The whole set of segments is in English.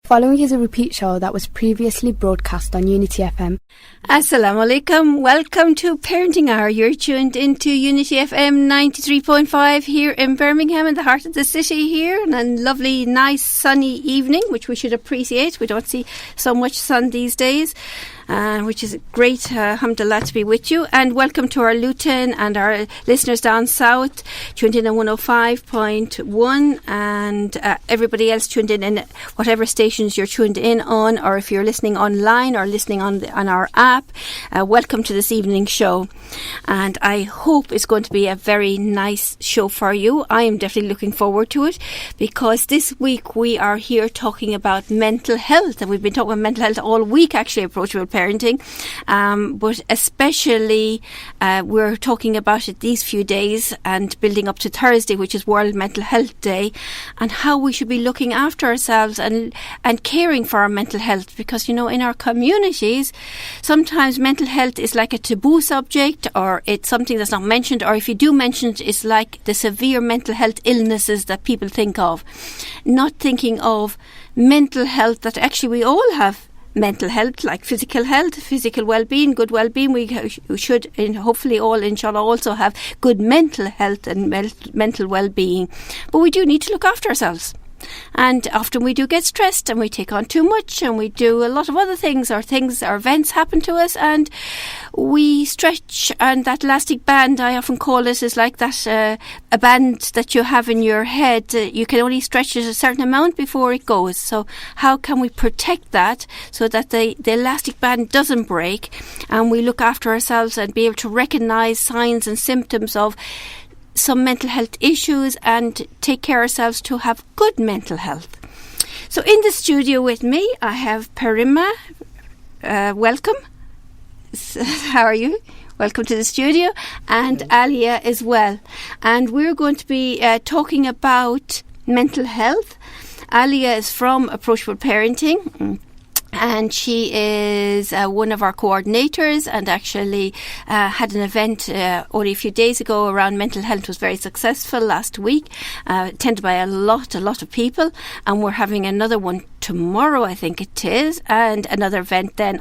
Following is a repeat show that was previously broadcast on Unity FM. Assalamu alaikum. Welcome to Parenting Hour. You're tuned into Unity FM 93.5 here in Birmingham, in the heart of the city here, and a lovely, nice, sunny evening, which we should appreciate. We don't see so much sun these days, which is great, alhamdulillah, to be with you. And welcome to our Luton and our listeners down south, tuned in on 105.1, and everybody else tuned in whatever stations you're tuned in on, or if you're listening online or listening on our app. Welcome to this evening's show, and I hope it's going to be a very nice show for you. I am definitely looking forward to it, because this week we are here talking about mental health, and we've been talking about mental health all week, actually, Approachable Parenting, but especially we're talking about it these few days and building up to Thursday, which is World Mental Health Day, and how we should be looking after ourselves and caring for our mental health, because, you know, in our communities sometimes mental health is like a taboo subject, or it's something that's not mentioned, or if you do mention it, it's like the severe mental health illnesses that people think of, not thinking of mental health, that actually we all have mental health, like physical health, physical well-being, good well-being. We should, hopefully all, inshallah, also have good mental health and mental well-being. But we do need to look after ourselves. And often we do get stressed and we take on too much, and we do a lot of other things or events happen to us, and we stretch. And that elastic band, I often call it, is like that a band that you have in your head. You can only stretch it a certain amount before it goes. So how can we protect that so that the elastic band doesn't break, and we look after ourselves and be able to recognise signs and symptoms of some mental health issues and take care of ourselves to have good mental health. So in the studio with me I have Parima. Welcome. How are you? Welcome to the studio. And Aliyah as well. And we're going to be talking about mental health. Aliyah is from Approachable Parenting, and she is one of our coordinators, and actually had an event only a few days ago around mental health. It was very successful last week, attended by a lot of people, and we're having another one tomorrow, I think it is, and another event then.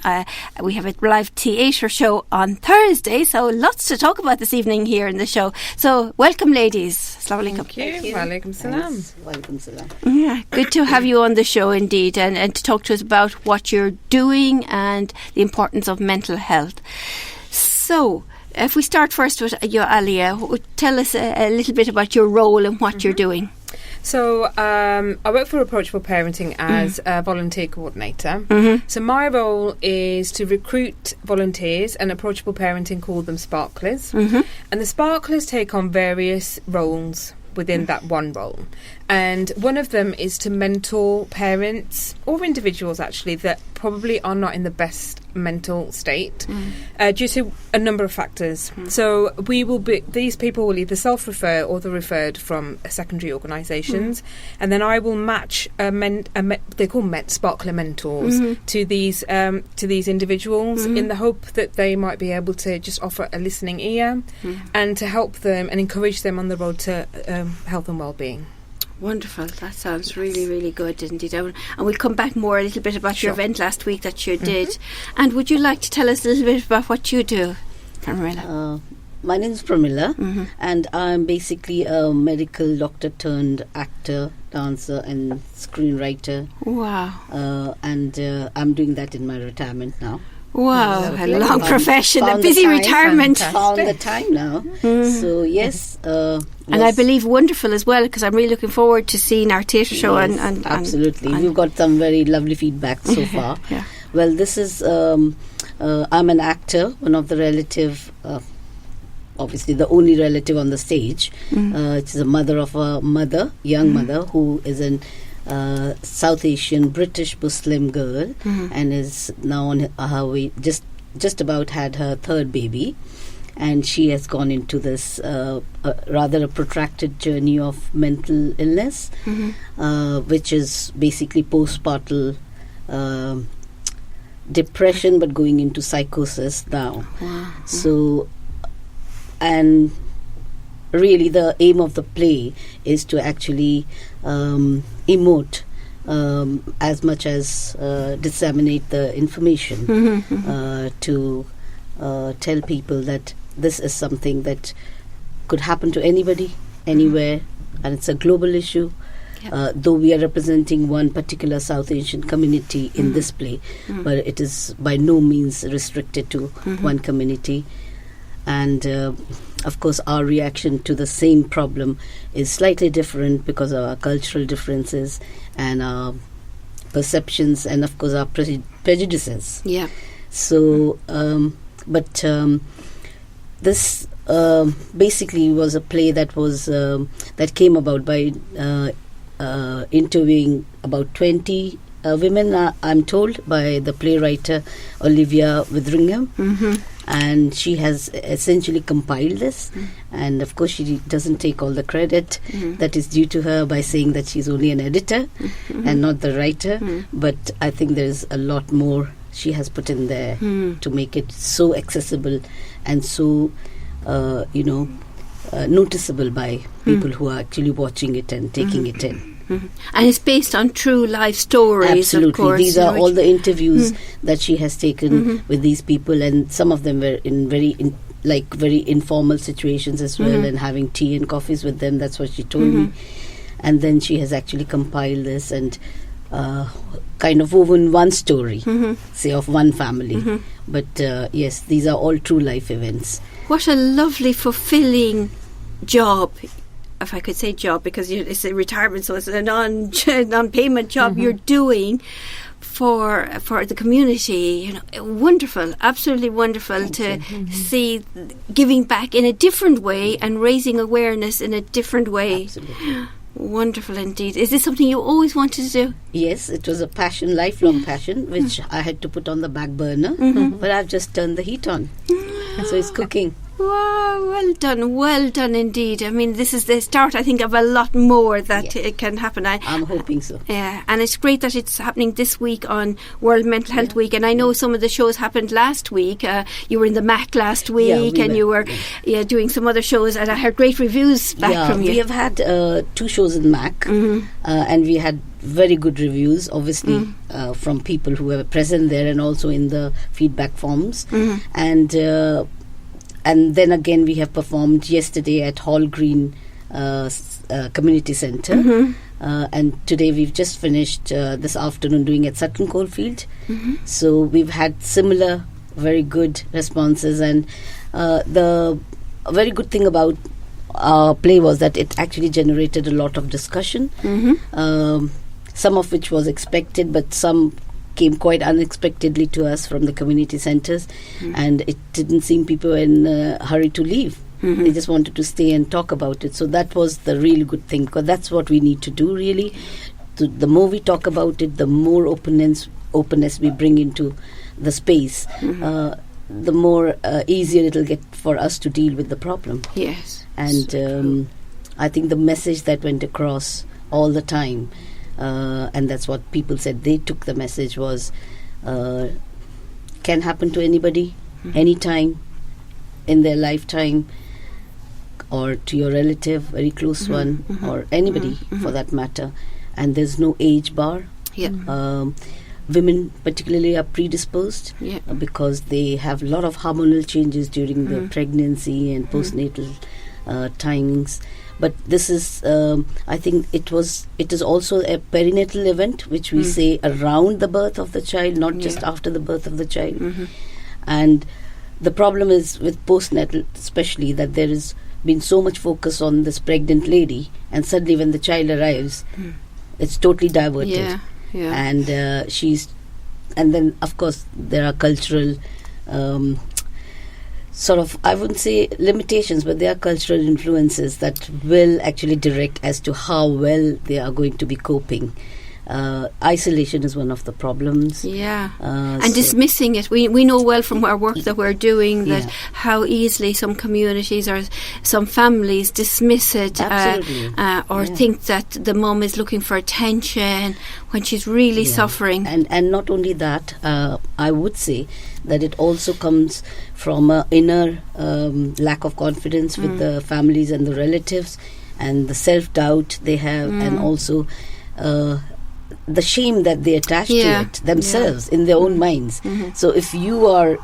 We have a live theatre show on Thursday, so lots to talk about this evening here in the show. So welcome, ladies. Assalamu alaikum. Thank you. Wa alaikum salam. Walaikum salam. Yeah, good to have you on the show indeed, and to talk to us about what you're doing and the importance of mental health. So if we start first with you, Aliyah, tell us a little bit about your role and what you're doing. So I work for Approachable Parenting as a volunteer coordinator. So my role is to recruit volunteers, and Approachable Parenting call them sparklers. And the sparklers take on various roles within that one role. And one of them is to mentor parents or individuals, actually, that probably are not in the best mental state due to a number of factors. So these people will either self-refer or they're referred from secondary organisations, and then I will match they call sparkler mentors to these individuals in the hope that they might be able to just offer a listening ear and to help them and encourage them on the road to health and well-being. Wonderful. That sounds really, really good indeed. And we'll come back more a little bit about your event last week that you did. And would you like to tell us a little bit about what you do, Pramila? My name is Pramila, and I'm basically a medical doctor turned actor, dancer and screenwriter. Wow. And I'm doing that in my retirement now. Wow, a long profession, a busy retirement. Found the time now. So yes. And I believe wonderful as well, because I'm really looking forward to seeing our theatre show. Yes, and absolutely. We've got some very lovely feedback so far. Yeah. Well, this is, I'm an actor, one of the relative, obviously the only relative on the stage. It's the mother of a young mother, who is an South Asian British Muslim girl, and is now on her way, just about had her third baby, and she has gone into this rather a protracted journey of mental illness, which is basically postpartum depression, but going into psychosis now. So, and really the aim of the play is to actually emote as much as disseminate the information to tell people that this is something that could happen to anybody, anywhere, and it's a global issue. Though we are representing one particular South Asian community in this play, but it is by no means restricted to one community. And of course, our reaction to the same problem is slightly different because of our cultural differences and our perceptions, and of course our prejudices. Yeah. So, this basically was a play that was that came about by interviewing about 20 women, I'm told, by the playwright Aliyah Witheringham. And she has essentially compiled this, and of course she doesn't take all the credit that is due to her by saying that she's only an editor and not the writer, but I think there's a lot more she has put in there to make it so accessible and so noticeable by people who are actually watching it and taking it in. And it's based on true life stories. Absolutely. Of course. These are all the interviews that she has taken with these people, and some of them were in very informal situations as well, and having tea and coffees with them. That's what she told me. And then she has actually compiled this and kind of woven one story, say, of one family. But yes, these are all true life events. What a lovely, fulfilling job, if I could say job, because it's a retirement, so it's a non-payment job you're doing for the community. Wonderful, absolutely wonderful to see giving back in a different way and raising awareness in a different way. Absolutely. Wonderful indeed. Is this something you always wanted to do? Yes, it was a passion, lifelong passion, which I had to put on the back burner, but I've just turned the heat on. So it's cooking. Wow, well done indeed. I mean, this is the start, I think, of a lot more that it can happen. I'm hoping so. Yeah, and it's great that it's happening this week on World Mental Health Week. And I know some of the shows happened last week. You were in the MAC last week, and you were doing some other shows, and I heard great reviews back from you. We have had 2 shows in MAC, and we had very good reviews, obviously, from people who were present there and also in the feedback forms. And then again, we have performed yesterday at Hall Green Community Centre. And today we've just finished this afternoon doing at Sutton Coldfield. So we've had similar very good responses. And the very good thing about our play was that it actually generated a lot of discussion. Some of which was expected, but some came quite unexpectedly to us from the community centres, and it didn't seem people were in a hurry to leave. They just wanted to stay and talk about it. So that was the really good thing, because that's what we need to do, really. The more we talk about it, the more openness we bring into the space, the more easier it'll get for us to deal with the problem. Yes. And I think the message that went across all the time, and that's what people said they took the message, was can happen to anybody, anytime in their lifetime, or to your relative, very close one, or anybody for that matter. And there's no age bar. Women particularly are predisposed because they have a lot of hormonal changes during the pregnancy and postnatal timings. But this is, I think it is also a perinatal event, which we say around the birth of the child, not just after the birth of the child. And the problem is with postnatal especially, that there has been so much focus on this pregnant lady, and suddenly when the child arrives, it's totally diverted. And and then of course there are cultural sort of, I wouldn't say limitations, but there are cultural influences that will actually direct as to how well they are going to be coping. Isolation is one of the problems. And dismissing it. We know well from our work that we're doing that how easily some communities or some families dismiss it or think that the mum is looking for attention when she's really suffering. And not only that, I would say that it also comes from an inner lack of confidence with the families and the relatives, and the self-doubt they have, and also the shame that they attach to Yeah. it themselves in their own minds. So if you are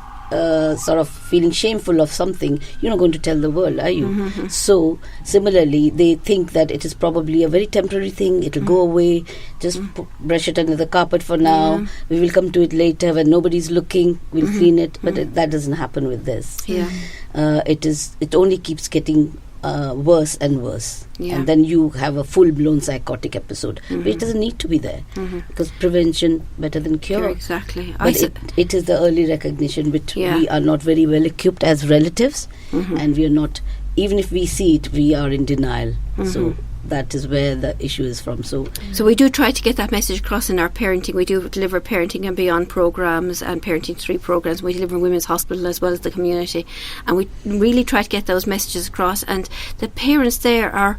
sort of feeling shameful of something, you're not going to tell the world, are you? So similarly, they think that it is probably a very temporary thing. It'll go away. Just brush it under the carpet for now. We will come to it later when nobody's looking. We'll clean it. But that doesn't happen with this. Yeah. It only keeps getting worse and worse. Yeah. And then you have a full-blown psychotic episode. But it doesn't need to be there. Because prevention better than cure. Exactly. But it is the early recognition which we are not very well equipped as relatives, and we are not, even if we see it, we are in denial. So that is where the issue is from. So we do try to get that message across in our parenting. We do deliver Parenting and Beyond programs and Parenting 3 programs. We deliver in Women's Hospital as well as the community. And we really try to get those messages across. And the parents there are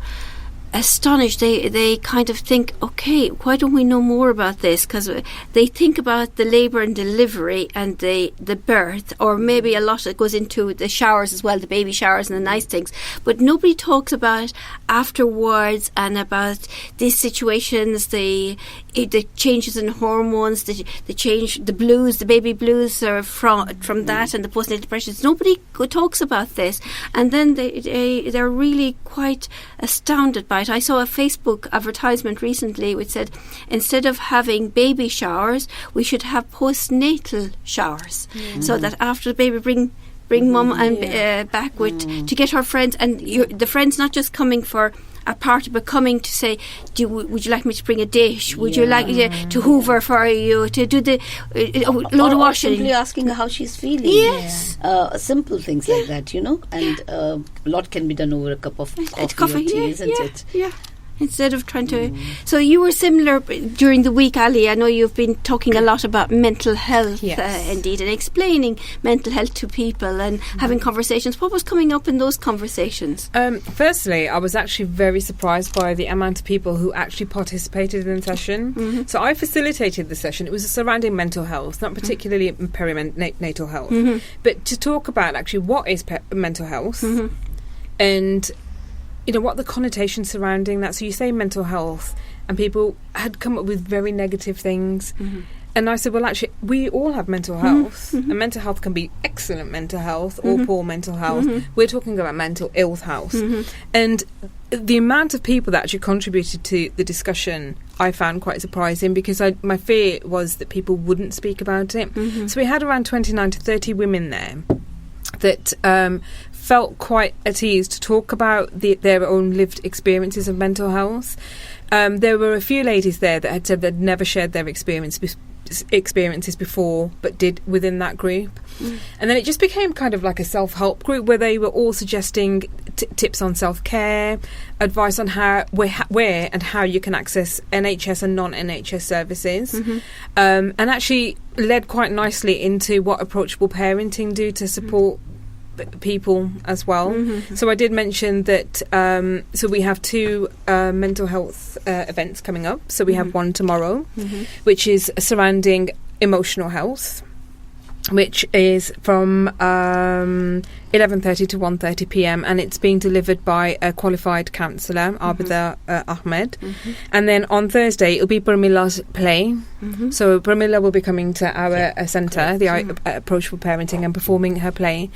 astonished. They kind of think, okay, why don't we know more about this? Because they think about the labour and delivery and the birth, or maybe a lot that goes into the showers as well, the baby showers and the nice things. But nobody talks about afterwards and about these situations, the changes in hormones, the change, the blues, the baby blues are from that, and the postnatal depressions. Nobody talks about this, and then they're really quite astounded by it. I saw a Facebook advertisement recently which said instead of having baby showers, we should have postnatal showers, so that after the baby bring mum and back with to get her friends, and the friends not just coming for a party, but coming to say, would you like me to bring a dish? Would you like to hoover for you, to do the load of washing? Simply asking her how she's feeling. Yes. Simple things like that, and a lot can be done over a cup of coffee or tea, isn't it? Yeah. Instead of trying to... So you were similar during the week, Ali. I know you've been talking a lot about mental health, indeed, and explaining mental health to people and having conversations. What was coming up in those conversations? Firstly, I was actually very surprised by the amount of people who actually participated in the session. So I facilitated the session. It was surrounding mental health, not particularly perinatal health, but to talk about actually what is mental health and... what the connotations surrounding that. So you say mental health, and people had come up with very negative things. And I said, well, actually, we all have mental health. And mental health can be excellent mental health or poor mental health. We're talking about mental ill health. And the amount of people that actually contributed to the discussion I found quite surprising, because my fear was that people wouldn't speak about it. So we had around 29 to 30 women there that felt quite at ease to talk about their own lived experiences of mental health. There were a few ladies there that had said they'd never shared their experiences before, but did within that group. And then it just became kind of like a self-help group where they were all suggesting tips on self-care, advice on where and how you can access NHS and non-NHS services, and actually led quite nicely into what Approachable Parenting do to support people as well. So I did mention that so we have 2 mental health events coming up. So we have one tomorrow, which is surrounding emotional health, which is from 11:30 to 1:30 p.m. and it's being delivered by a qualified counsellor, Abida Ahmed. And then on Thursday it'll be Bramila's play. So Bramila will be coming to our centre, the Approachable Parenting, and performing her play.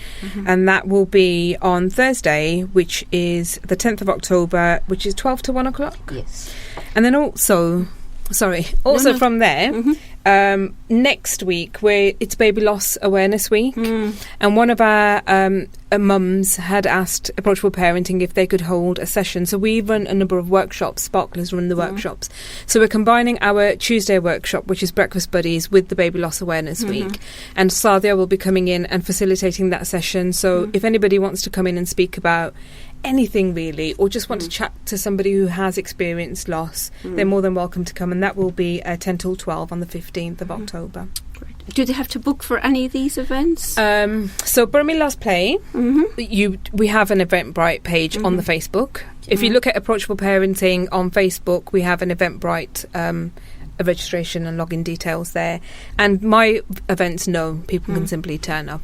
And that will be on Thursday, which is the 10th of October, which is 12 to 1 o'clock. Yes. And then also from there, next week, where it's Baby Loss Awareness Week, and one of our mums had asked Approachable Parenting if they could hold a session. So we run a number of workshops. Sparklers run the workshops. So we're combining our Tuesday workshop, which is Breakfast Buddies, with the Baby Loss Awareness Week. And Sadia will be coming in and facilitating that session. So if anybody wants to come in and speak about anything really, or just want to chat to somebody who has experienced loss, they're more than welcome to come, and that will be 10 till 12 on the 15th of October. Do they have to book for any of these events? So Bramila's play, we have an Eventbrite page on the Facebook. If you look at Approachable Parenting on Facebook, we have an Eventbrite a registration and login details there. And my events, no, people can simply turn up.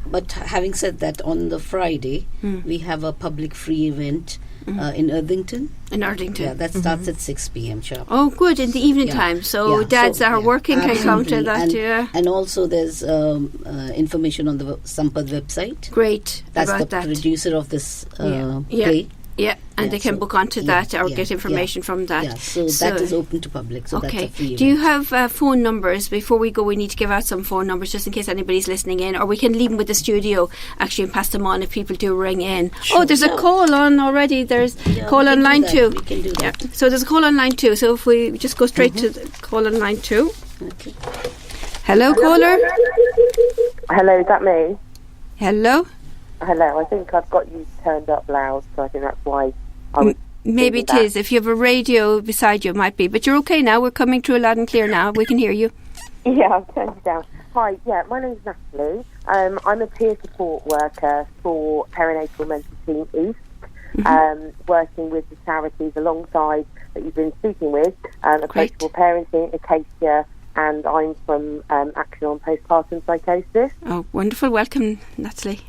But having said that, on the Friday we have a public free event in Irvington. In Ardington. Yeah, that starts at 6 p.m. sharp. Oh, good, in the evening time. So dads are working can come to that. And also there's information on the Sampad website. Great. That's about the producer of this play. Yeah, and they can book onto that or get information from that. Yeah, so that is open to public. So that's a free event. Do you have phone numbers? Before we go, we need to give out some phone numbers just in case anybody's listening in, or we can leave them with the studio actually and pass them on if people do ring in. Sure. Oh, there's a call on already. There's call on line 2. We can do that. Yeah. So there's a call on line 2. So if we just go straight to the call on line 2. Okay. Hello, caller. Hello, is that me? Hello. Hello, I think I've got you turned up loud, so I think that's why I was maybe it is. If you have a radio beside you, it might be. But you're okay now. We're coming through loud and clear now. We can hear you. Yeah, I've turned you down. Hi, my name's Natalie. I'm a peer support worker for Perinatal Mental Team East, working with the charities alongside that you've been speaking with, Approachable Parenting, Acacia, and I'm from Action on Postpartum Psychosis. Oh, wonderful. Welcome, Natalie.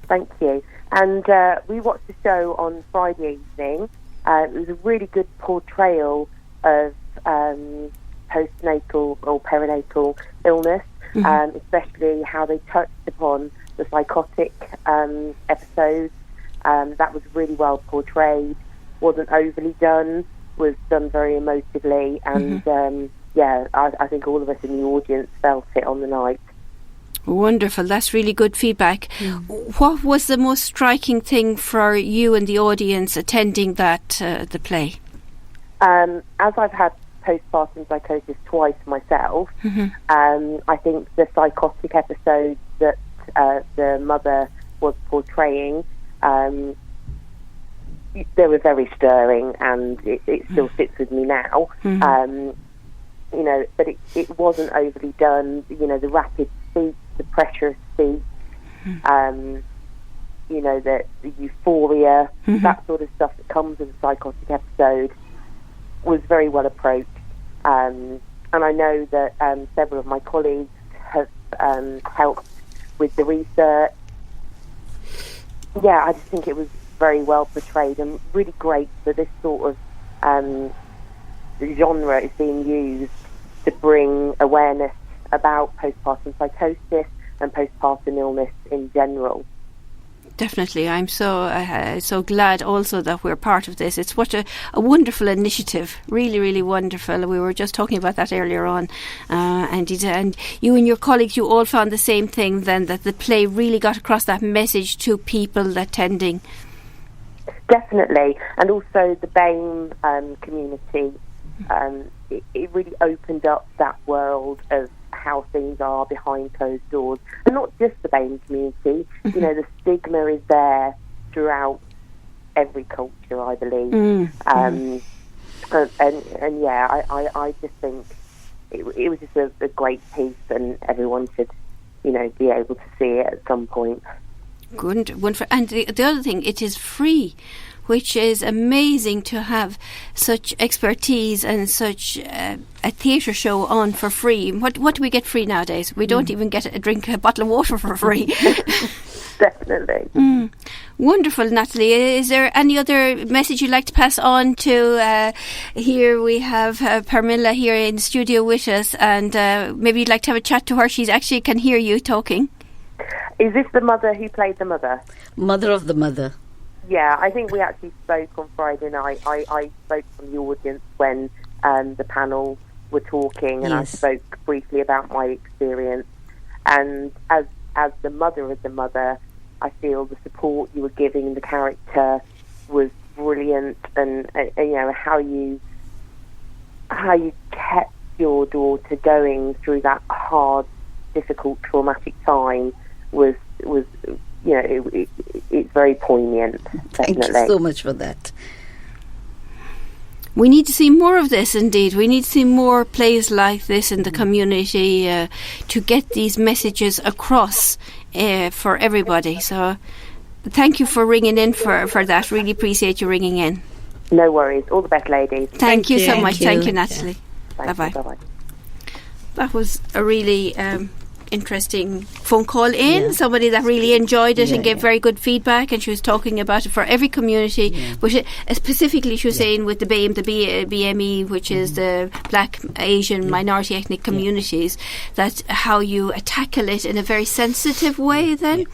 Thank you. And we watched the show on Friday evening. It was a really good portrayal of postnatal or perinatal illness, especially how they touched upon the psychotic episodes. That was really well portrayed, wasn't overly done, was done very emotively, and I think all of us in the audience felt it on the night. Wonderful. That's really good feedback. What was the most striking thing for you and the audience attending that the play? As I've had postpartum psychosis twice myself, I think the psychotic episodes that the mother was portraying, they were very stirring, and it still sits with me now. But it wasn't overly done. The rapid speech, the pressure of speech, the euphoria, that sort of stuff that comes with a psychotic episode was very well approached. And I know that several of my colleagues have helped with the research. Yeah, I just think it was very well portrayed and really great that this sort of genre is being used to bring awareness about postpartum psychosis and postpartum illness in general. Definitely. I'm so glad also that we're part of this. It's what a wonderful initiative. Really, really wonderful. We were just talking about that earlier on. And you and your colleagues, you all found the same thing then, that the play really got across that message to people attending. Definitely. And also the BAME community, it really opened up that world of how things are behind closed doors, and not just the BAME community. The stigma is there throughout every culture, I believe. I just think it was just a great piece, and everyone should, be able to see it at some point. Good, wonderful. And the other thing, it is free, which is amazing to have such expertise and such a theatre show on for free. What do we get free nowadays? We don't even get a bottle of water for free. Definitely. Wonderful, Natalie. Is there any other message you'd like to pass on to here we have Jamilla here in the studio with us, and maybe you'd like to have a chat to her. She actually can hear you talking. Is this the mother who played the mother? Mother of the mother. Yeah, I think we actually spoke on Friday night. I spoke from the audience when the panel were talking, and I spoke briefly about my experience. And as the mother of the mother, I feel the support you were giving the character was brilliant, and how you kept your daughter going through that hard, difficult, traumatic time was it's very poignant. Definitely. Thank you so much for that. We need to see more of this, indeed. We need to see more plays like this in the community to get these messages across for everybody. So thank you for ringing in for that. Really appreciate you ringing in. No worries. All the best, ladies. Thank you so much. Thank you, Natalie. Yeah. Bye-bye. Bye-bye. That was a really interesting phone call in, somebody that really enjoyed it and gave very good feedback, and she was talking about it for every community, but specifically she was saying with the BAME, the BME, which is the Black, Asian, minority ethnic communities, that how you tackle it in a very sensitive way then.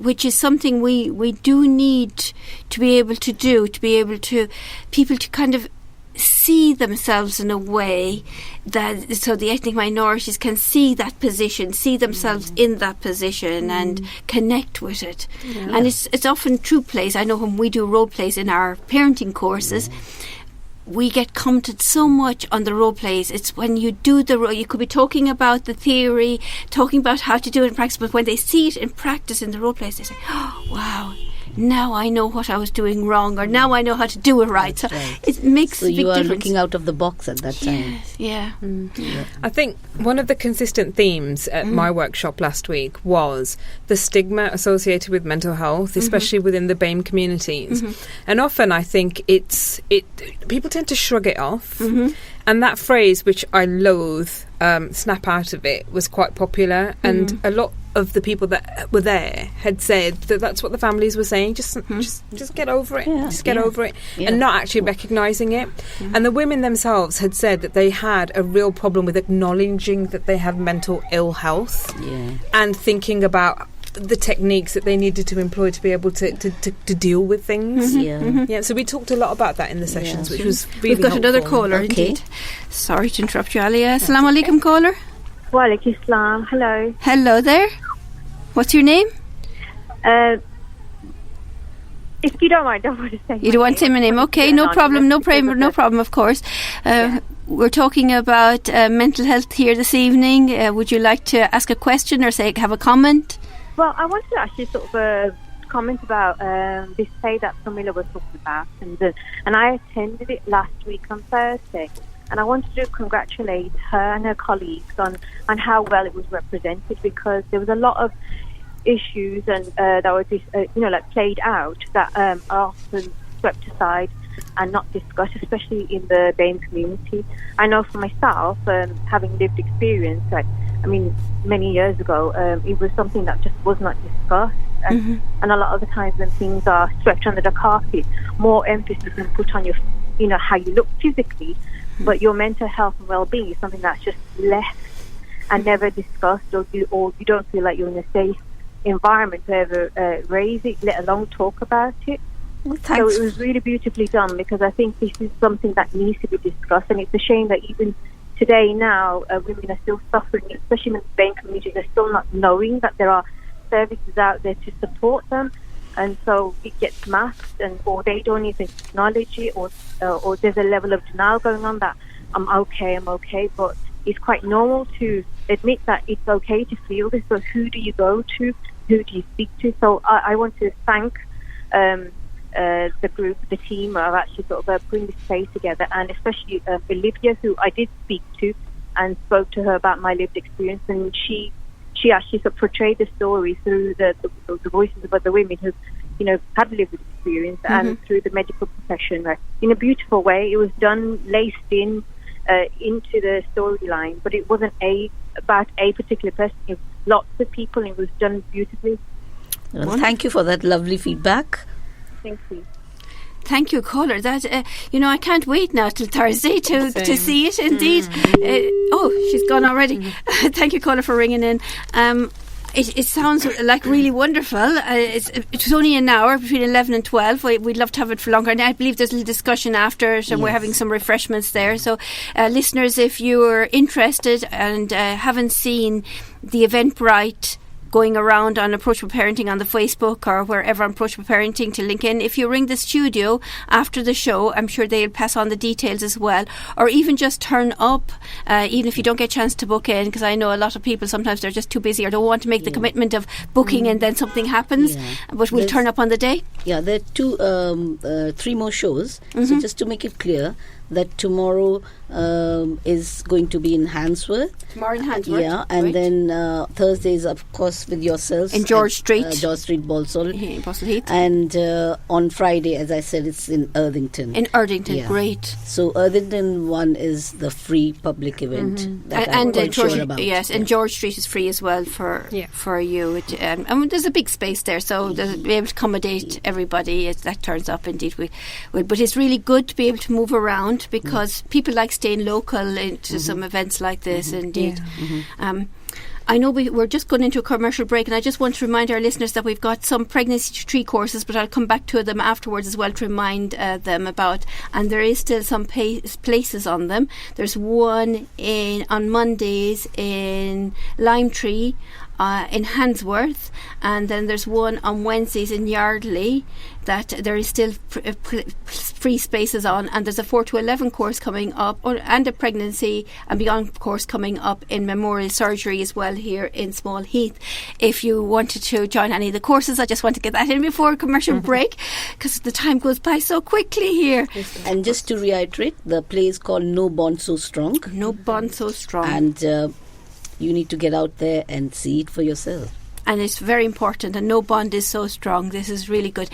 Which is something we do need to be able to do, to be able to people to kind of see themselves in a way that so the ethnic minorities can see that position, see themselves in that position and connect with it. And it's often true plays. I know when we do role plays in our parenting courses, we get commented so much on the role plays. It's when you do the role, you could be talking about the theory, talking about how to do it in practice, but when they see it in practice in the role plays, they say, oh, wow, now I know what I was doing wrong, or now I know how to do it right. So it makes a big difference. So you are looking out of the box at that time. Yeah. I think one of the consistent themes at my workshop last week was the stigma associated with mental health, especially within the BAME communities. And often I think people tend to shrug it off. And that phrase, which I loathe, snap out of it, was quite popular. And a lot of the people that were there had said that that's what the families were saying. Just get over it. Just get over it. And not actually recognising it. And the women themselves had said that they had a real problem with acknowledging that they have mental ill health and thinking about the techniques that they needed to employ to be able to deal with things. So we talked a lot about that in the sessions, which was really We've got helpful. another caller, indeed. Sorry to interrupt you, Aliyah. Assalamu alaikum, caller. Wa alaikum assalam. Hello. Hello there. What's your name? If you don't mind, I don't want to say. You don't want to say my name? Okay, no problem, no problem, of course. We're talking about mental health here this evening. Would you like to ask a question or have a comment? Well, I wanted to actually sort of comment about this play that Jamilla was talking about, and I attended it last week on Thursday, and I wanted to congratulate her and her colleagues on how well it was represented, because there was a lot of issues and that were just, played out that are often swept aside and not discussed, especially in the BAME community. I know for myself, having lived experience, many years ago, it was something that just was not discussed. And a lot of the times when things are swept under the carpet, more emphasis is put on your, how you look physically, but your mental health and well-being is something that's just left and never discussed, or you don't feel like you're in a safe environment to ever raise it, let alone talk about it. So it was really beautifully done, because I think this is something that needs to be discussed, and it's a shame that even today now women are still suffering, especially in the BAME community. They're still not knowing that there are services out there to support them, and so it gets masked, or they don't even acknowledge it, or there's a level of denial going on that I'm okay, but it's quite normal to admit that it's okay to feel this. So who do you go to? Who do you speak to? So I want to thank the group, the team, of actually sort of putting this play together, and especially Aliyah, who I did speak to and spoke to her about my lived experience, and she actually sort of portrayed the story through the voices of other women who, had lived experience, and through the medical profession, in a beautiful way. It was done, laced in into the storyline, but it wasn't about a particular person. It was lots of people, and it was done beautifully. Well, thank you for that lovely feedback. Thank you. Thank you, caller. That I can't wait now till Thursday to see it. Indeed. She's gone already. Thank you, caller, for ringing in. It sounds like really wonderful. It's only an hour between 11 and 12. We'd love to have it for longer. And I believe there's a little discussion after, and we're having some refreshments there. So, listeners, if you're interested and haven't seen the Eventbrite going around on Approachable Parenting on the Facebook or wherever on Approachable Parenting to link in, if you ring the studio after the show, I'm sure they'll pass on the details as well, or even just turn up, even if you don't get a chance to book in, because I know a lot of people sometimes they're just too busy or don't want to make the commitment of booking and then something happens, but we'll turn up on the day. There are 3 more shows, so just to make it clear that tomorrow is going to be in Handsworth. Tomorrow in Handsworth. And then Thursday is, of course, Yes, with yourselves. In George Street. George Street, Balsall. In Balsall Heath. And on Friday, as I said, it's in Erdington. In Erdington, great. So Erdington one is the free public event that I'm quite sure about. Yes, and George Street is free as well for you. And there's a big space there, so they'll be able to accommodate everybody as that turns up. Indeed, but it's really good to be able to move around because people like staying local into some events like this. Indeed. I know we're just going into a commercial break, and I just want to remind our listeners that we've got some pregnancy tree courses, but I'll come back to them afterwards as well to remind them about. And there is still some places on them. There's one on Mondays in Lime Tree, in Handsworth, and then there's one on Wednesdays in Yardley that there is still free spaces on, and there's a 4 to 11 course coming up, and a pregnancy and beyond course coming up in memorial surgery as well here in Small Heath. If you wanted to join any of the courses, I just want to get that in before a commercial break because the time goes by so quickly here. And just to reiterate, the play is called No Bond So Strong. No Bond So Strong. And you need to get out there and see it for yourself. And it's very important, and No Bond is so strong. This is really good.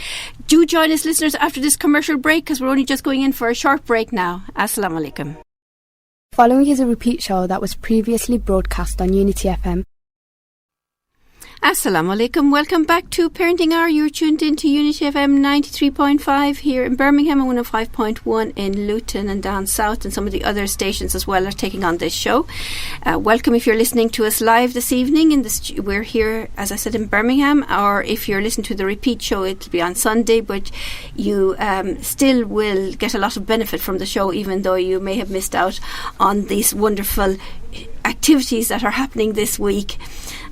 Do join us, listeners, after this commercial break, because we're only just going in for a short break now. Assalamu alaikum. Following is a repeat show that was previously broadcast on Unity FM. Assalamu alaikum. Welcome back to Parenting Hour. You're tuned into Unity FM 93.5 here in Birmingham and 105.1 in Luton and down south, and some of the other stations as well are taking on this show. Welcome if you're listening to us live this evening. We're here, as I said, in Birmingham, or if you're listening to the repeat show, it'll be on Sunday, but you still will get a lot of benefit from the show, even though you may have missed out on these wonderful activities that are happening this week.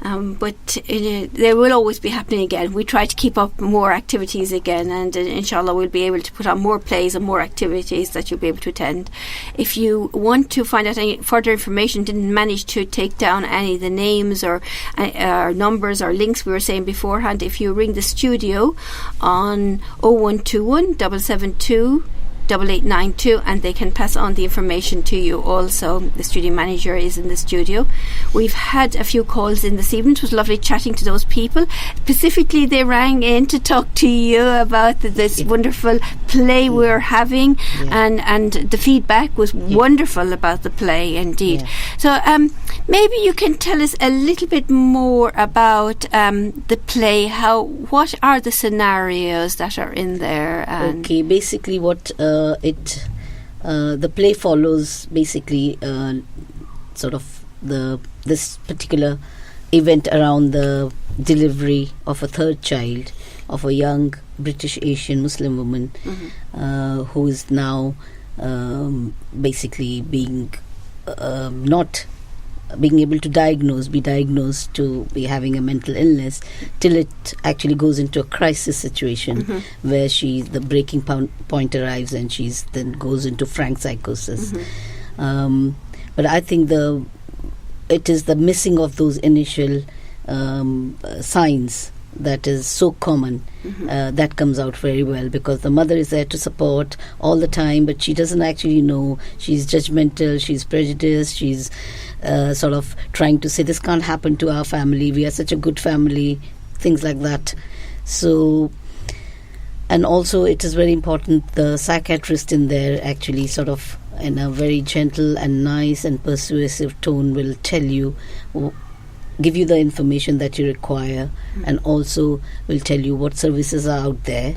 But they will always be happening again. We try to keep up more activities again, and inshallah we'll be able to put on more plays and more activities that you'll be able to attend. If you want to find out any further information, didn't manage to take down any of the names or numbers or links we were saying beforehand, if you ring the studio on 0121 772 8892, and they can pass on the information to you. Also, the studio manager is in the studio. We've had a few calls in this evening. It was lovely chatting to those people. Specifically, they rang in to talk to you about this wonderful play we're having, and the feedback was wonderful about the play indeed. So maybe you can tell us a little bit more about the play. What are the scenarios that are in there? Okay, basically what the play follows basically sort of this particular event around the delivery of a third child of a young British Asian Muslim woman who is now basically being not being able to be diagnosed to be having a mental illness, till it actually goes into a crisis situation where the breaking point arrives, and she's then goes into frank psychosis. But I think it is the missing of those initial signs that is so common that comes out very well, because the mother is there to support all the time, but she doesn't actually know. She's judgmental, she's prejudiced, she's sort of trying to say this can't happen to our family, we are such a good family, things like that. So, and also it is very important, the psychiatrist in there actually sort of in a very gentle and nice and persuasive tone will tell you, give you the information that you require, and also will tell you what services are out there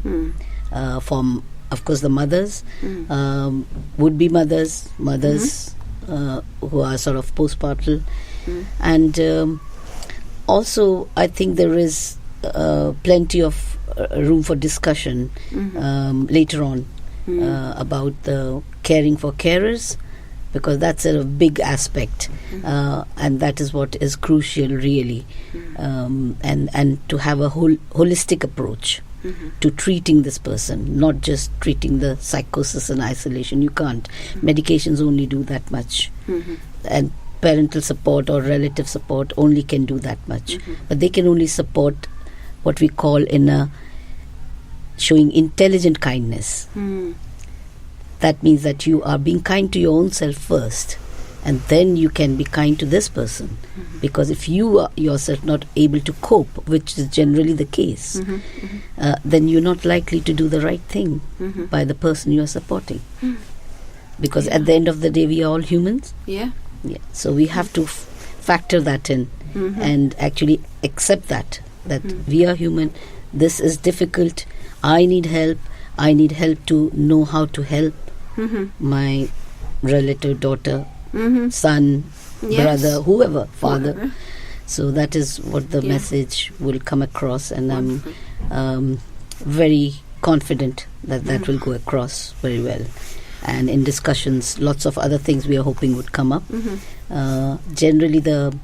from, of course, the mothers, would-be mothers who are sort of postpartum, and also I think there is plenty of room for discussion later on about the caring for carers, because that's a big aspect, and that is what is crucial really, and to have a holistic approach to treating this person, not just treating the psychosis in isolation. You can't. Medications only do that much, and parental support or relative support only can do that much, but they can only support what we call showing intelligent kindness. That means that you are being kind to your own self first, and then you can be kind to this person. Because if you are yourself not able to cope, which is generally the case, then you're not likely to do the right thing by the person you are supporting. Because at the end of the day, we are all humans. Yeah. So we have to factor that in and actually accept that we are human. This is difficult. I need help. I need help to know how to help my relative, daughter, son, brother, whoever, father. So that is what the message will come across, and I'm very confident that will go across very well. And in discussions, lots of other things we are hoping would come up. Generally, the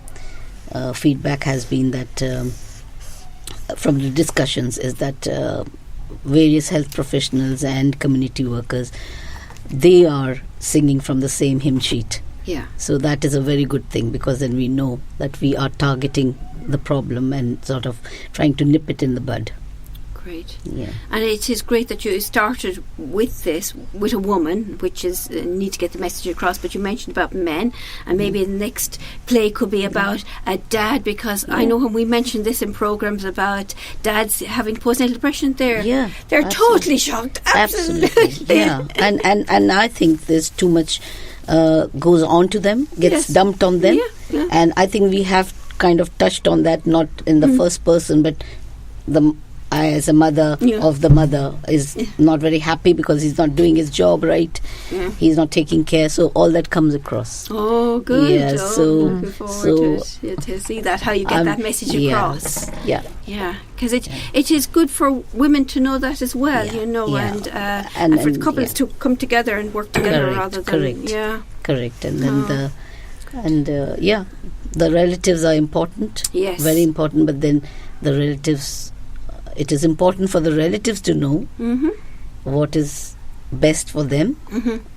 feedback has been that from the discussions is that various health professionals and community workers, they are singing from the same hymn sheet. Yeah. So that is a very good thing, because then we know that we are targeting the problem and sort of trying to nip it in the bud. Great. Yeah. And it is great that you started with this with a woman, which is need to get the message across. But you mentioned about men, and maybe the next play could be about a dad, because I know when we mentioned this in programs about dads having postnatal depression, they're totally shocked. Absolutely. Yeah. And I think there's too much goes on to them, gets dumped on them, and I think we have kind of touched on that, not in the first person, but I, as a mother of the mother, is not very happy because he's not doing his job right. He's not taking care, so all that comes across. Oh, good. Yeah, looking forward to see that, how you get that message across. Yeah, because it is good for women to know that as well, and for the couples to come together and work together rather than correct. And then the relatives are important. Yes, very important. But then the relatives. It is important for the relatives to know what is best for them,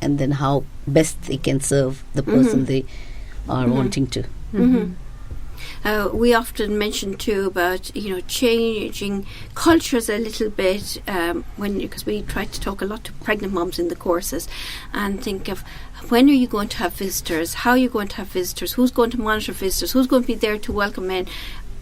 and then how best they can serve the person they are wanting to. We often mention too about changing cultures a little bit because we try to talk a lot to pregnant mums in the courses, and think of when are you going to have visitors, how are you going to have visitors, who's going to monitor visitors, who's going to be there to welcome in.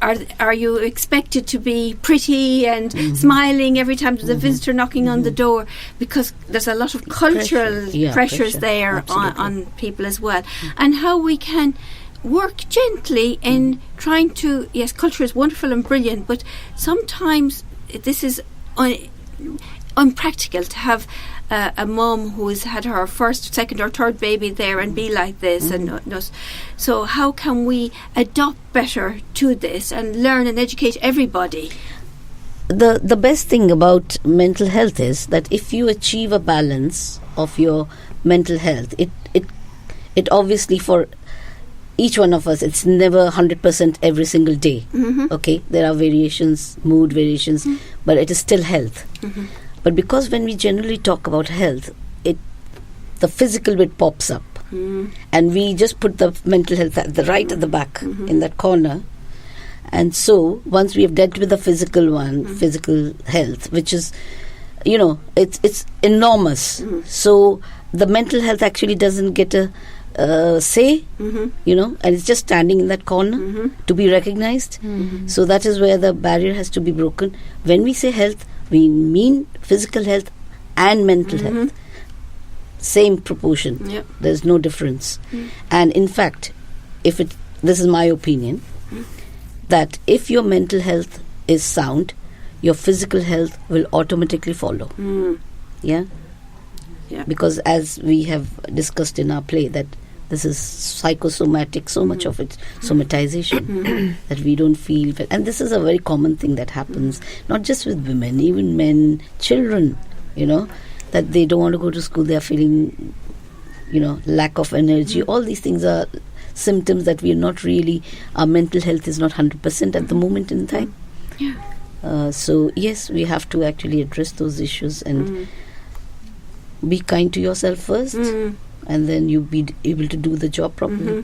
Are you expected to be pretty and smiling every time there's a visitor knocking on the door? Because there's a lot of cultural pressures there on people as well. And how we can work gently in trying to... Yes, culture is wonderful and brilliant, but sometimes this is unpractical to have a mum who has had her first, second or third baby there and be like this. So how can we adopt better to this and learn and educate everybody? The best thing about mental health is that if you achieve a balance of your mental health, it obviously, for each one of us, it's never 100% every single day. Okay, there are variations, mood variations, but it is still health. But because when we generally talk about health, the physical bit pops up, and we just put the mental health at the back in that corner. And so once we have dealt with the physical one, physical health, which is, it's enormous. So the mental health actually doesn't get a say, and it's just standing in that corner to be recognized. So that is where the barrier has to be broken. When we say health, we mean physical health and mental health. Same proportion. There's no difference. And in fact, this is my opinion, that if your mental health is sound, your physical health will automatically follow. Because as we have discussed in our play, that this is psychosomatic, so much of it, somatization, that we don't feel. And this is a very common thing that happens, not just with women, even men, children, that they don't want to go to school, they are feeling, lack of energy. All these things are symptoms that we are not really, our mental health is not 100% at the moment in time. So, yes, we have to actually address those issues and be kind to yourself first. And then you'll be able to do the job properly.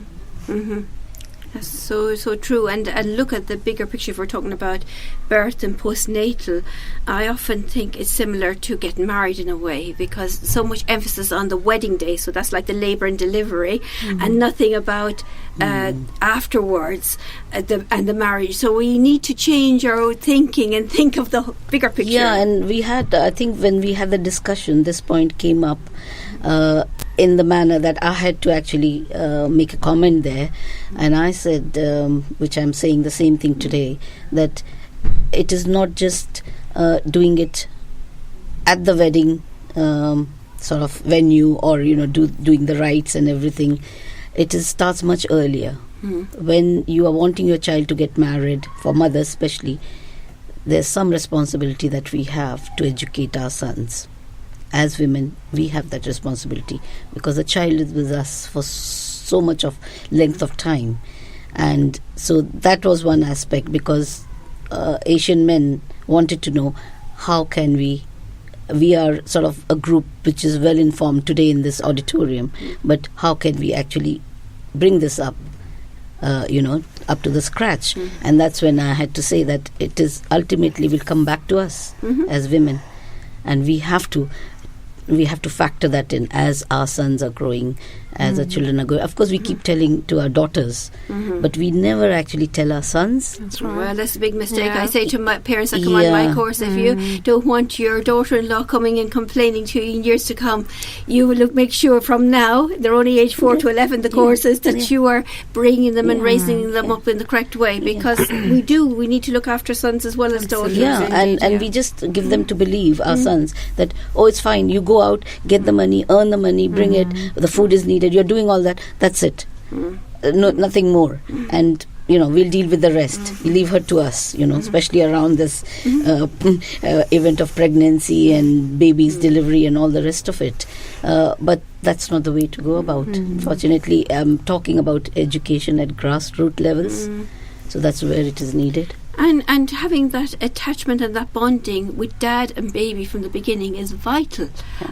That's so true. And look at the bigger picture. If we're talking about birth and postnatal, I often think it's similar to getting married in a way, because so much emphasis on the wedding day, so that's like the labour and delivery, and nothing about afterwards and the marriage. So we need to change our thinking and think of the bigger picture. Yeah, and we had, I think when we had the discussion, this point came up in the manner that I had to actually make a comment there, and I said, which I'm saying the same thing today, that it is not just doing it at the wedding sort of venue, or doing the rites and everything. It starts much earlier. When you are wanting your child to get married, for mothers especially, there's some responsibility that we have to educate our sons. As women, we have that responsibility, because a child is with us for so much of length of time. And so that was one aspect, because Asian men wanted to know, how can we are sort of a group which is well informed today in this auditorium, but how can we actually bring this up, up to the scratch? And that's when I had to say that it is ultimately will come back to us as women, and we have to factor that in as our sons are growing, as our children are growing. Of course, we keep telling to our daughters, but we never actually tell our sons. That's right. Well, that's a big mistake. I say to my parents that come on my course, if you don't want your daughter-in-law coming and complaining to you in years to come, you will make sure from now, they're only age 4 to 11, the courses, that you are bringing them and raising them up in the correct way, because we need to look after sons as well as daughters. And we just give them to believe, our sons, that, it's fine, you go out, get the money, earn the money, bring it, the food is needed, you're doing all that, that's it. Nothing more. And we'll deal with the rest. You leave her to us, especially around this event of pregnancy and baby's delivery and all the rest of it. But that's not the way to go about. Fortunately, I'm talking about education at grassroots levels, so that's where it is needed. And having that attachment and that bonding with dad and baby from the beginning is vital,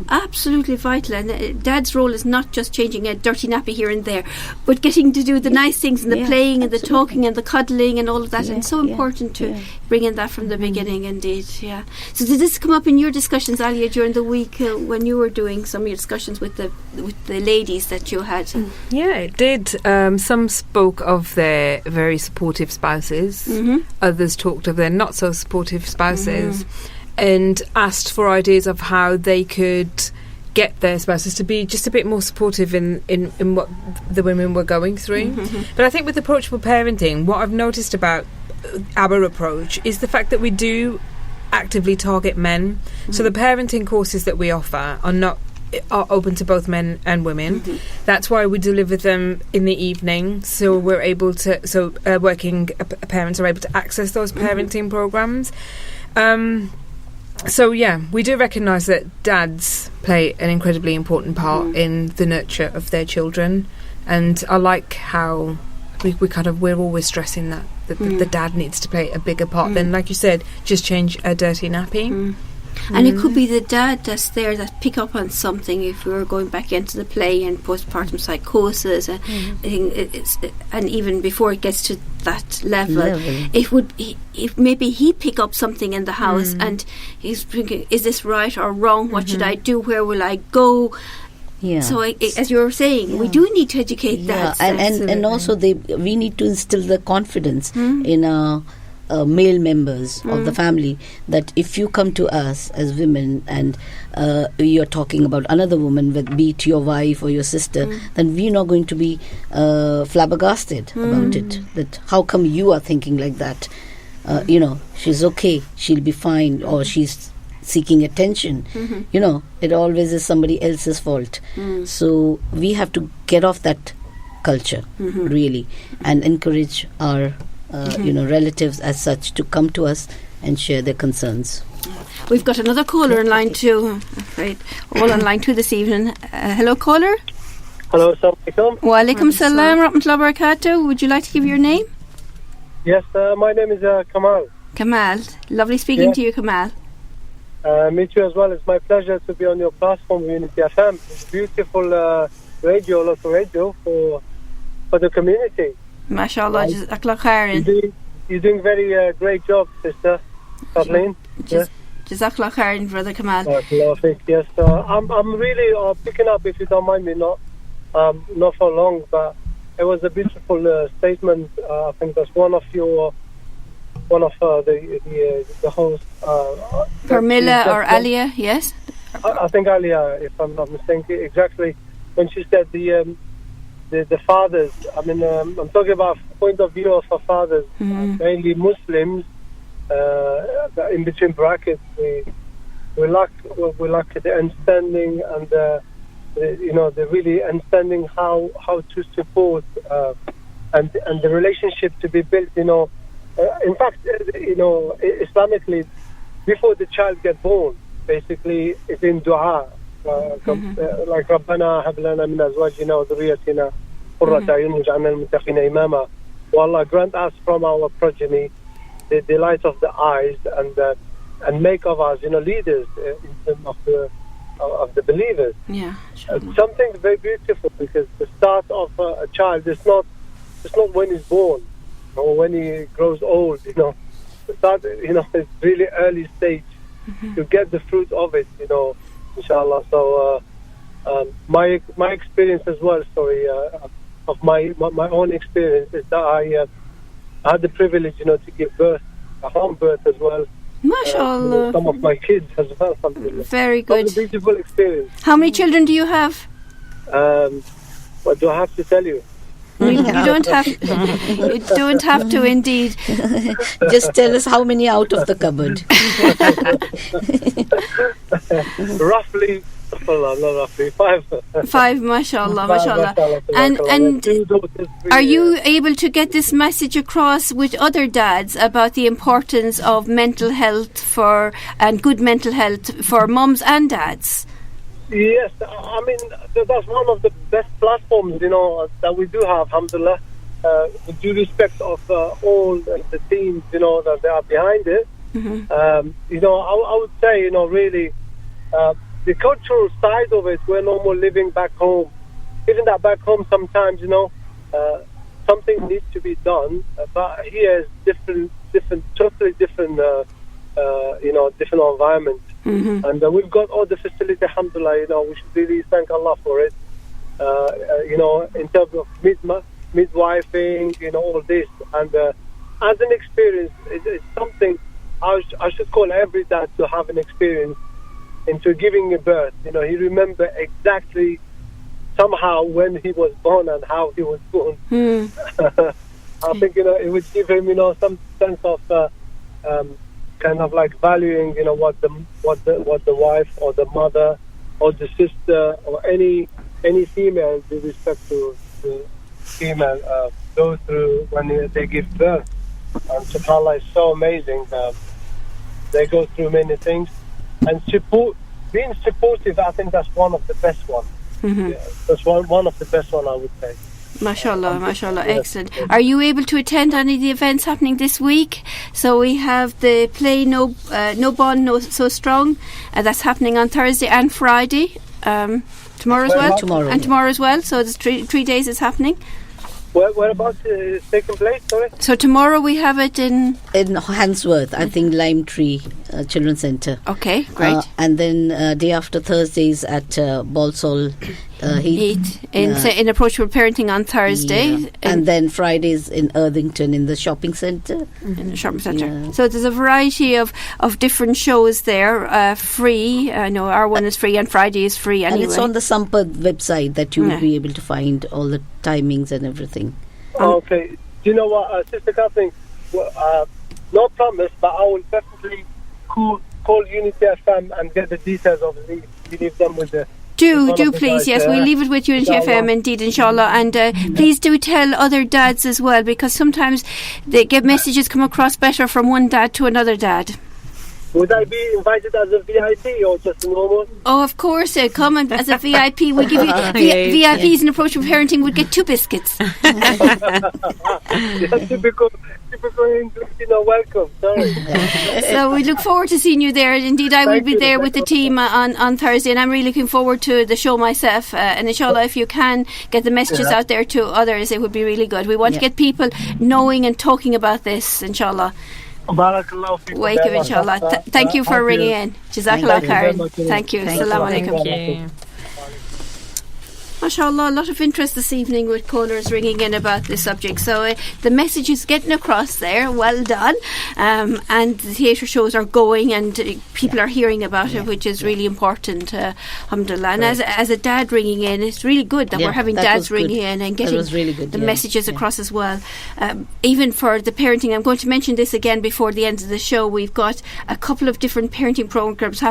absolutely vital. And dad's role is not just changing a dirty nappy here and there, but getting to do the nice things and the playing and the talking and the cuddling and all of that. And so important to bring in that from the beginning, indeed. Yeah. So did this come up in your discussions, Aliyah, during the week when you were doing some of your discussions with the ladies that you had? Yeah, it did. Some spoke of their very supportive spouses. Others talked of their not so supportive spouses, and asked for ideas of how they could get their spouses to be just a bit more supportive in what the women were going through. But I think with approachable parenting, what I've noticed about our approach is the fact that we do actively target men. So the parenting courses that we offer are open to both men and women. That's why we deliver them in the evening, so we're able to working parents are able to access those parenting programs. So we do recognise that dads play an incredibly important part in the nurture of their children, and I like how we're always stressing that the dad needs to play a bigger part than, like you said, just change a dirty nappy. And it could be the dad that's there that pick up on something. If we were going back into the play and postpartum psychosis, and even before it gets to that level. If maybe he pick up something in the house and he's thinking, is this right or wrong? What should I do? Where will I go? Yeah. So, as you were saying, we do need to educate that. And also we need to instill the confidence in our male members of the family, that if you come to us as women and you're talking about another woman, be it your wife or your sister, then we're not going to be flabbergasted about it. That how come you are thinking like that? She's okay, she'll be fine, or she's seeking attention. It always is somebody else's fault. So we have to get off that culture, really, and encourage our relatives as such to come to us and share their concerns. We've got another caller in line 2. Right, all on line 2 this evening. Hello, caller. Hello, assalamualaikum. Wa alaikum salam, rahmatullahi wa barakatuh. Would you like to give your name? Yes, my name is Kamal. Kamal, lovely speaking to you, Kamal. Me too as well. It's my pleasure to be on your platform, Unity FM. It's beautiful radio, local radio for the community. MashaAllah, Jazakallah khairan. You're doing very great job, Sister Kathleen. Jazakallah khairan, Brother Kamal. Yes, I'm really picking up, if you don't mind me, not for long, but it was a beautiful statement. I think that's one of the hosts. Jamilla or Aliyah, yes? I think Aliyah, if I'm not mistaken, exactly. When she said the fathers, I mean, I'm talking about point of view of our fathers, mainly Muslims. In between brackets, we lack the understanding and the really understanding how to support and the relationship to be built. In fact, Islamically, before the child gets born, basically it's in dua, like ربنا هب لنا من أزواجنا وذريتنا قرة أعين واجعلنا للمتقين إماما. Allah grant us from our progeny the delight of the eyes and make of us leaders in terms of the believers. Yeah, something very beautiful, because the start of a child is not when he's born or when he grows old. The start is really early stage to get the fruit of it. Inshallah. So my experience as well. Of my own experience is that I had the privilege, to give birth, a home birth as well. MashaAllah. Some of my kids as well. Very good. It was a beautiful experience. How many children do you have? What do I have to tell you? You don't have. You don't have to, indeed. Just tell us how many out of the cupboard. Roughly. Not roughly 5. 5, mashallah. And are you able to get this message across with other dads about the importance of mental health and good mental health for mums and dads? Yes, I mean that's one of the best platforms that we do have, alhamdulillah, with due respect of all the teams that they are behind it. I would say really the cultural side of it, we're no more living back home. Even that back home sometimes, something needs to be done. But here is different, totally different, different environment. And we've got all the facility, alhamdulillah, we should really thank Allah for it. In terms of midwifing, all this. And as an experience, it's something I should call every dad to have an experience into giving a birth. He remember exactly somehow when he was born and how he was born. I think it would give him some sense of kind of like valuing what the wife or the mother or the sister or any female with respect to female go through when they give birth. And subhanAllah is so amazing. They go through many things. And being supportive, I think that's one of the best ones. Yeah, that's one of the best one, I would say. MashaAllah, excellent. Are you able to attend any of the events happening this week? So we have the play No Bond, So Strong, that's happening on Thursday and Friday. Tomorrow as well? Tomorrow as well. So there's 3 days it's happening. Whereabouts is taking place, sorry? So tomorrow we have it in Handsworth, I think Lime Tree Children's Centre. Okay, great. And then day after Thursdays at Balsall Heath. In Approachable Parenting on Thursday. Yeah. And then Fridays in Irthington in the shopping centre. In the shopping centre. Yeah. So there's a variety of different shows there, free. I know our one is free and Friday is free anyway. And it's on the Sampad website that you will be able to find all the timings and everything. Okay. Do you know what, Sister Kathleen? No promise, but I will definitely call Unity FM and get the details of it. Leave them with the... Do please, yes, we'll leave it with Unity FM indeed, inshallah, and please do tell other dads as well, because sometimes they get messages come across better from one dad to another dad. Would I be invited as a VIP or just normal? Oh, of course, come and as a VIP. We'll give you VIPs in Approachable Parenting would get 2 biscuits. Typical English, welcome. Sorry. So we look forward to seeing you there. Indeed, I will be there with the team on Thursday, and I'm really looking forward to the show myself. And inshallah, if you can get the messages out there to others, it would be really good. We want to get people knowing and talking about this, inshallah. Barakallahu feekum. Wake up, inshallah. Thank you for ringing in. Jazakallah khair. Thank you. Assalamu alaikum. Thank you. MashaAllah, a lot of interest this evening with callers ringing in about this subject. So the message is getting across there. Well done. And the theatre shows are going and people are hearing about it, which is really important. Alhamdulillah. And as a dad ringing in, it's really good that we're having dads ringing in and getting really good, the messages across as well. Even for the parenting, I'm going to mention this again before the end of the show. We've got a couple of different parenting programs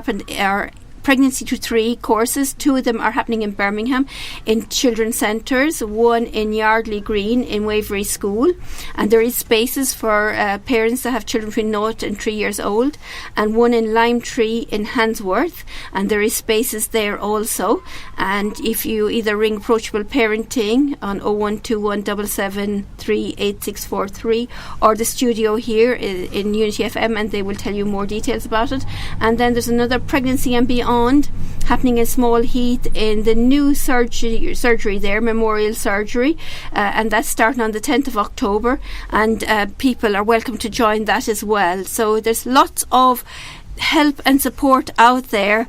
Pregnancy to 3 courses. 2 of them are happening in Birmingham in children's centres, one in Yardley Green in Waverley School, and there is spaces for parents that have children between 0 and 3 years old, and one in Lime Tree in Handsworth, and there is spaces there also. And if you either ring Approachable Parenting on 0121 773 8643 or the studio here in Unity FM, and they will tell you more details about it. And then there's another Pregnancy and Beyond happening in Small Heath in the new surgery there, Memorial Surgery, and that's starting on the 10th of October, and people are welcome to join that as well. So there's lots of help and support out there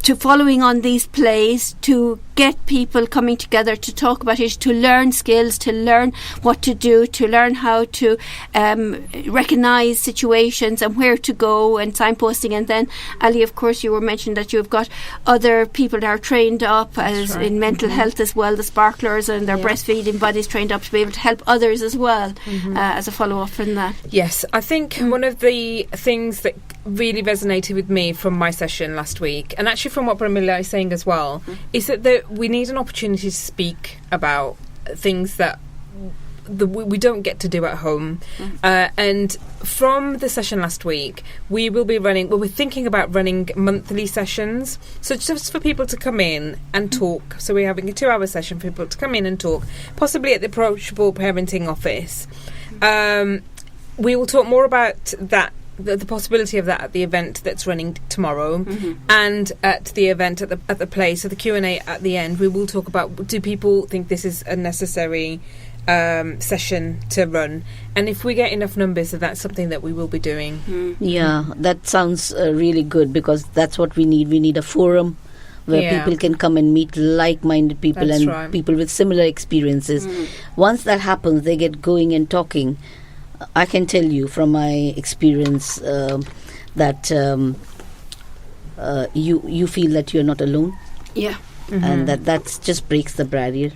to following on these plays, to get people coming together to talk about it, to learn skills, to learn what to do, to learn how to recognise situations and where to go and signposting. And then, Ali, of course, you were mentioning that you've got other people that are trained up in mental health as well, the sparklers and their breastfeeding bodies trained up to be able to help others as well as a follow-up from that. Yes, I think one of the things that really resonated with me from my session last week, and actually from what Jamilla is saying as well, is that we need an opportunity to speak about things that we don't get to do at home. And from the session last week, we're thinking about running monthly sessions. So just for people to come in and talk. So we're having a 2-hour session for people to come in and talk, possibly at the Approachable Parenting office. We will talk more about that, the possibility of that at the event that's running tomorrow, and at the event at the play. So the Q&A at the end, we will talk about, do people think this is a necessary session to run, and if we get enough numbers, that's something that we will be doing. Yeah, that sounds really good, because that's what we need. We need a forum where people can come and meet like-minded people people with similar experiences. Once that happens, they get going and talking. I can tell you from my experience that you feel that you're not alone. And that just breaks the barrier.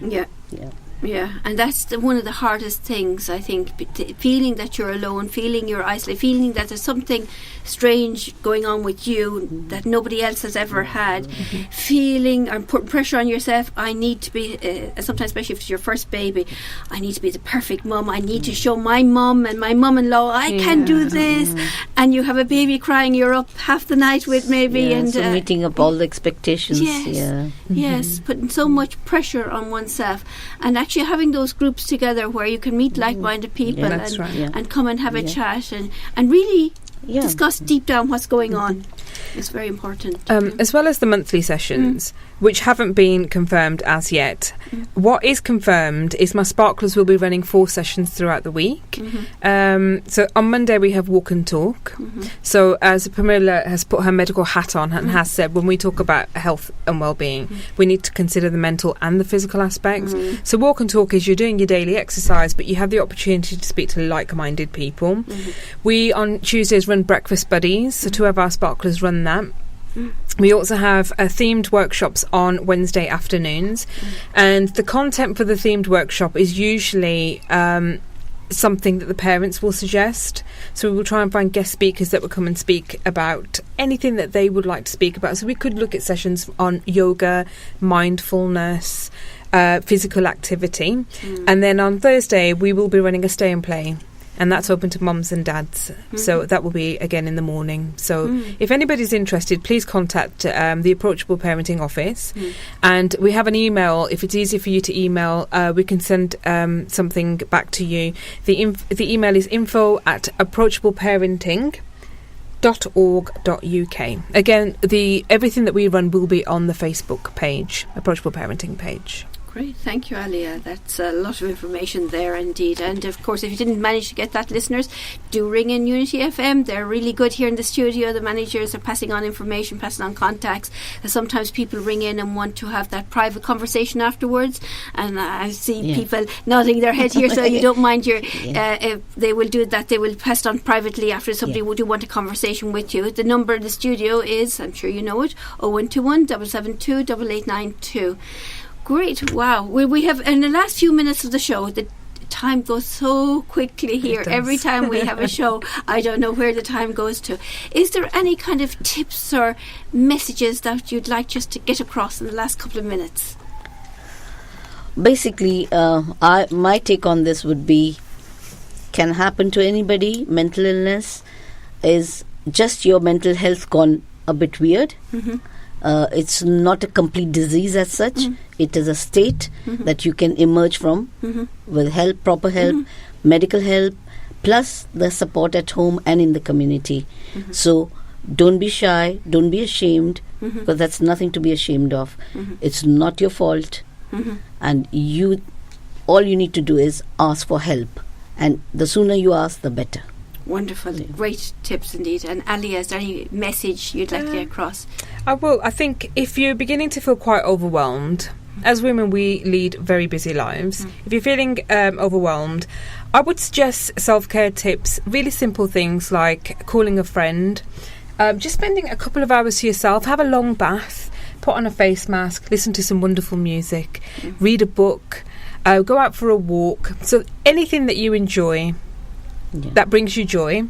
Yeah, and that's one of the hardest things, I think, feeling that you're alone, feeling you're isolated, feeling that there's something strange going on with you that nobody else has ever had, feeling and putting pressure on yourself. I need to be, sometimes especially if it's your first baby, I need to be the perfect mum. I need to show my mum and my mum-in-law I can do this. And you have a baby crying, you're up half the night with maybe. And so meeting up all the expectations. Yes, putting so much pressure on oneself. And actually having those groups together where you can meet like-minded people and come and have a chat and really discuss deep down what's going on. It's very important. As well as the monthly sessions, which haven't been confirmed as yet. What is confirmed is my Sparklers will be running 4 sessions throughout the week. So on Monday we have Walk and Talk. So as Pamela has put her medical hat on and has said, when we talk about health and well-being, we need to consider the mental and the physical aspects. So Walk and Talk is you're doing your daily exercise, but you have the opportunity to speak to like-minded people. We on Tuesdays run Breakfast Buddies, so 2 of our Sparklers run that. We also have themed workshops on Wednesday afternoons, and the content for the themed workshop is usually something that the parents will suggest. So we will try and find guest speakers that will come and speak about anything that they would like to speak about. So we could look at sessions on yoga, mindfulness, physical activity, and then on Thursday we will be running a stay and play. and that's open to mums and dads. So that will be again in the morning. So if anybody's interested, please contact the Approachable Parenting Office, and we have an email. If it's easier for you to email, we can send something back to you. The email is info@approachableparenting.org.uk. Again, everything that we run will be on the Facebook page, Approachable Parenting page. Great, thank you, Aliyah. That's a lot of information there indeed. And of course, if you didn't manage to get that, listeners, do ring in Unity FM. They're really good here in the studio. The managers are passing on information, passing on contacts. Sometimes people ring in and want to have that private conversation afterwards. And I see people nodding their head here, so you don't mind if they will do that. They will pass it on privately after somebody would want a conversation with you. The number in the studio is, I'm sure you know it, 0121 772 8892. Great, wow. We have, in the last few minutes of the show, the time goes so quickly here. Every time we have a show, I don't know where the time goes to. Is there any kind of tips or messages that you'd like just to get across in the last couple of minutes? Basically, my take on this would be, can happen to anybody. Mental illness is just your mental health gone a bit weird. It's not a complete disease as such. It is a state that you can emerge from with help, proper help, medical help, plus the support at home and in the community. So don't be shy, don't be ashamed, because that's nothing to be ashamed of. It's not your fault, and all you need to do is ask for help, and the sooner you ask, the better. Wonderful. Great tips indeed. And Aliyah, is there any message you'd like to get across? I think if you're beginning to feel quite overwhelmed, as women we lead very busy lives. If you're feeling overwhelmed, I would suggest self-care tips, really simple things like calling a friend, just spending a couple of hours to yourself, have a long bath, put on a face mask, listen to some wonderful music, read a book, go out for a walk. So anything that you enjoy that brings you joy,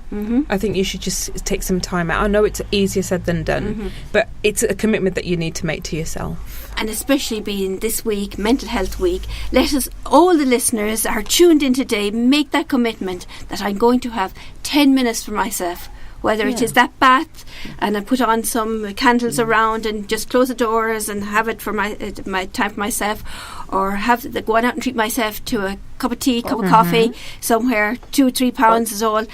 I think you should just take some time out. I know it's easier said than done, but it's a commitment that you need to make to yourself. And especially being this week, Mental Health Week, let us, all the listeners are tuned in today, make that commitment that I'm going to have 10 minutes for myself. Whether it is that bath, and I put on some candles around and just close the doors and have it for my time for myself, or go out and treat myself to a cup of tea, cup of coffee somewhere. £2-3 is all.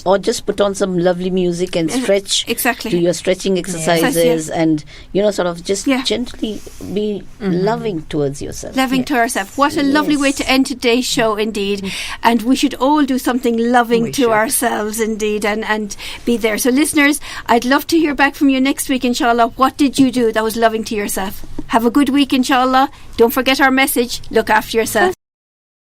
Or just put on some lovely music and stretch. Exactly. Do your stretching exercises and sort of just gently be loving towards yourself. Loving to ourselves. What a lovely way to end today's show indeed. And we should all do something loving to ourselves indeed, and be there. So listeners, I'd love to hear back from you next week, inshallah. What did you do that was loving to yourself? Have a good week, inshallah. Don't forget our message. Look after yourself.